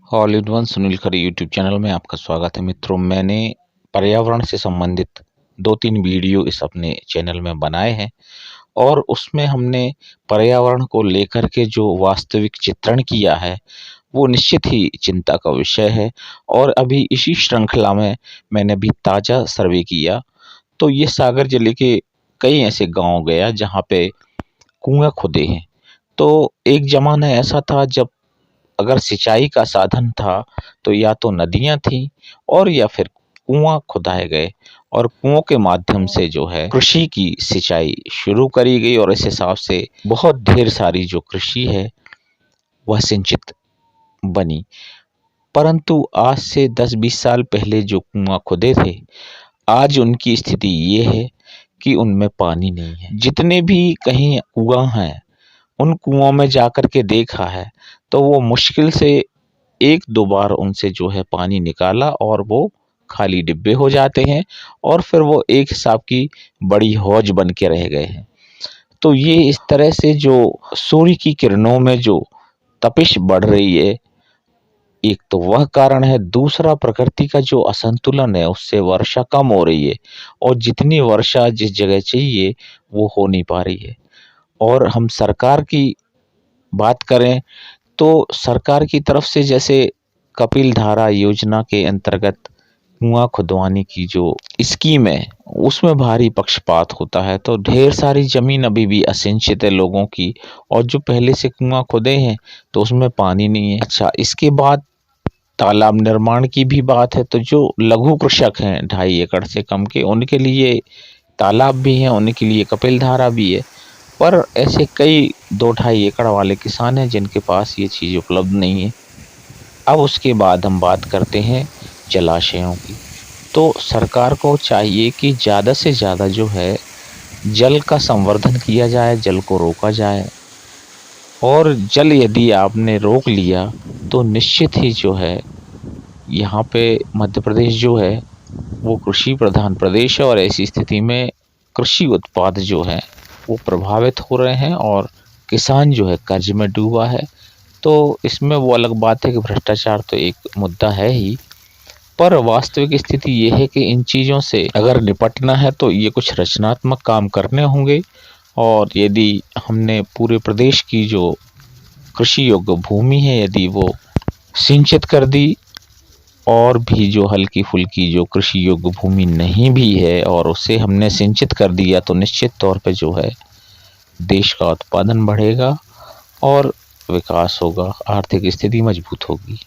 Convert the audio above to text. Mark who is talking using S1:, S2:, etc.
S1: All in one Sunil Khare YouTube channel में आपका स्वागत है। मित्रों, मैंने पर्यावरण से संबंधित 2-3 वीडियो इस अपने चैनल में बनाए हैं और उसमें हमने पर्यावरण को लेकर के जो वास्तविक चित्रण किया है वो निश्चित ही चिंता का विषय है। और अभी इसी श्रृंखला में मैंने भी ताज़ा सर्वे किया तो ये सागर जिले के कई ऐसे गांव गया जहां पे कुआं खुदे हैं। तो एक ज़माना ऐसा था जब अगर सिंचाई का साधन था तो या तो नदियाँ थीं और या फिर कुआँ खुदाए गए और कुओं के माध्यम से जो है कृषि की सिंचाई शुरू करी गई और इस हिसाब से बहुत ढेर सारी जो कृषि है वह सिंचित बनी। परंतु आज से 10-20 साल पहले जो कुआँ खुदे थे, आज उनकी स्थिति ये है कि उनमें पानी नहीं है। जितने भी कहीं कुआँ हैं उन कुओं में जाकर के देखा है तो वो मुश्किल से 1-2 बार उनसे जो है पानी निकाला और वो खाली डिब्बे हो जाते हैं और फिर वो एक हिसाब की बड़ी हौज बन के रह गए हैं। तो ये इस तरह से जो सूर्य की किरणों में जो तपिश बढ़ रही है, एक तो वह कारण है, दूसरा प्रकृति का जो असंतुलन है उससे वर्षा कम हो रही है और जितनी वर्षा जिस जगह चाहिए वो हो नहीं पा रही है। और हम सरकार की बात करें तो सरकार की तरफ से जैसे कपिल धारा योजना के अंतर्गत कुआं खुदवाने की जो स्कीम है उसमें भारी पक्षपात होता है। तो ढेर सारी जमीन अभी भी असिंचित है लोगों की और जो पहले से कुआं खुदे हैं तो उसमें पानी नहीं है। अच्छा, इसके बाद तालाब निर्माण की भी बात है तो जो लघु कृषक हैं 2.5 एकड़ से कम के, उनके लिए तालाब भी हैं, उनके लिए कपिल धारा भी है। पर ऐसे कई 2-2.5 एकड़ वाले किसान हैं जिनके पास ये चीज़ उपलब्ध नहीं है। अब उसके बाद हम बात करते हैं जलाशयों की। तो सरकार को चाहिए कि ज़्यादा से ज़्यादा जो है जल का संवर्धन किया जाए, जल को रोका जाए। और जल यदि आपने रोक लिया तो निश्चित ही जो है यहाँ पे मध्य प्रदेश जो है वो कृषि प्रधान प्रदेश है और ऐसी स्थिति में कृषि उत्पाद जो है वो प्रभावित हो रहे हैं और किसान जो है कर्ज में डूबा है। तो इसमें वो अलग बात है कि भ्रष्टाचार तो एक मुद्दा है ही, पर वास्तविक स्थिति ये है कि इन चीज़ों से अगर निपटना है तो ये कुछ रचनात्मक काम करने होंगे। और यदि हमने पूरे प्रदेश की जो कृषि योग्य भूमि है यदि वो सिंचित कर दी और भी जो हल्की फुल्की जो कृषि योग्य भूमि नहीं भी है और उसे हमने सिंचित कर दिया तो निश्चित तौर पे जो है देश का उत्पादन बढ़ेगा और विकास होगा, आर्थिक स्थिति मजबूत होगी।